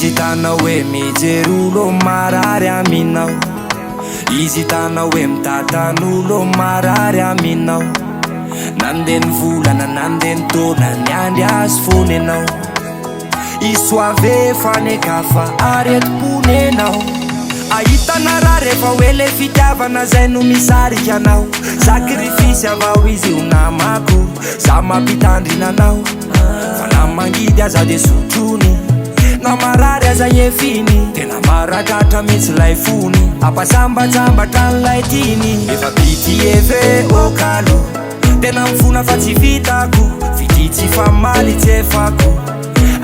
Izy hitanao hoe mijerolo marary aminao, izy hitanao hoe midatan'olo marary aminao. Nande ny volana nande ny taona ny andry azy fony anao, isoave fanekafa aretim-pony anao. Ahitana raha rehefa hoe le fitiavana zay no misarika anao. Sakrifisy avao izy io namako, za mampitandrina anao. Fa na mangidy aza de sotrony, na marary aza efiny, tena marakatra mihitsy lay fony. Ampasambatsambatra n'lay tiny, efa pitieve okalo, tena mifona fa tsy vitako. Vity tsy famaly tsy efako,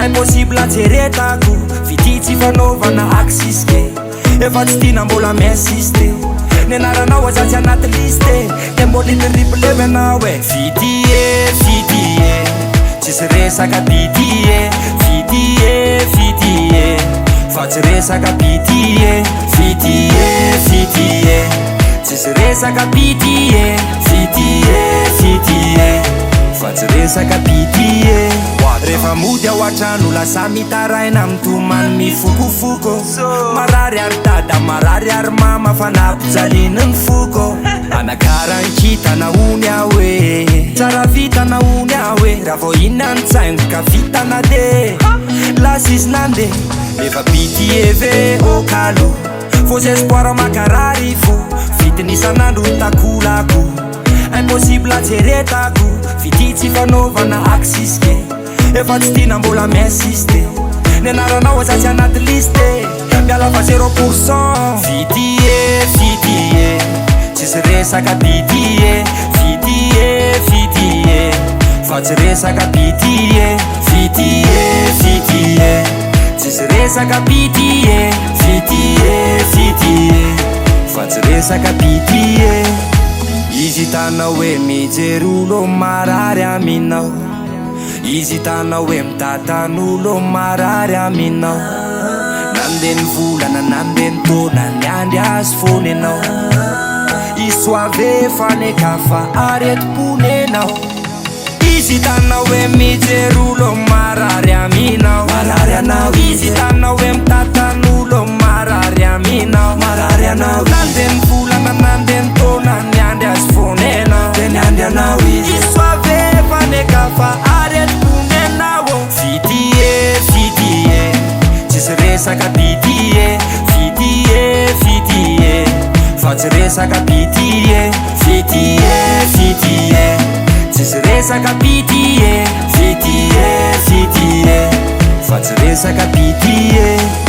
impossible tseretako. Vity tsy fanaovana aksiske, efa tsy tina mbola miinsiste. Ny anaranao aza tsy anaty liste, de mbola ny ripleve anao e. Vity e, tsisy resaka pity e. Vity e, fa tsy resaka pity e. Vity e, tsisy resaka pity e. Vity e, fa tsy resaka pity e. Rehefa mody ao an-trano lasa mitaraina mitomany mifokofoko. Marary ary dada, marary ary mama, fa nampijaliany ny foko. Anakaran-kita naony aho e, tsara vita naony aho e. Raha vao ina ny tsaingo ka vitana de lasa izy nande. Efa pitieve okalo, faux espoir makarary fo. Vitiny isan'andro ny takolako, impossible tseretako. Vity tsy fanaovana aksiske, efa tsy tina mbola miinsiste. Ny anaranao aza tsy anaty liste, miala fa 0%. Vity e, tsisy resaka pity e. Vity e, fa tsy resaka pity e. Vity e, tsisy resaka pity e. Vity e, fa tsy resaka pity e. Izy hitanao hoe mijerolo marary aminao, izy hitanao hoe midatan'olo marary aminao. Nande ny volana nande ny taona ny andry azy fony anao, isoave fanekafa aretim-pony anao. Izy hitanao hoe mijerolo marary aminao, marary anao. Izy hitanao hoe midatan'olo marary aminao, marary anao. Nande ny volana nande ny taona ny andry azy fony anao, de ny andry anao. Izy isoave fanekafa aretim-pony anao. Vity e, tsisy resaka pity e. Vity e, fa tsy resaka pity e. Vity e, tsisy resaka pity e. Vity e, fa tsy resaka pity e.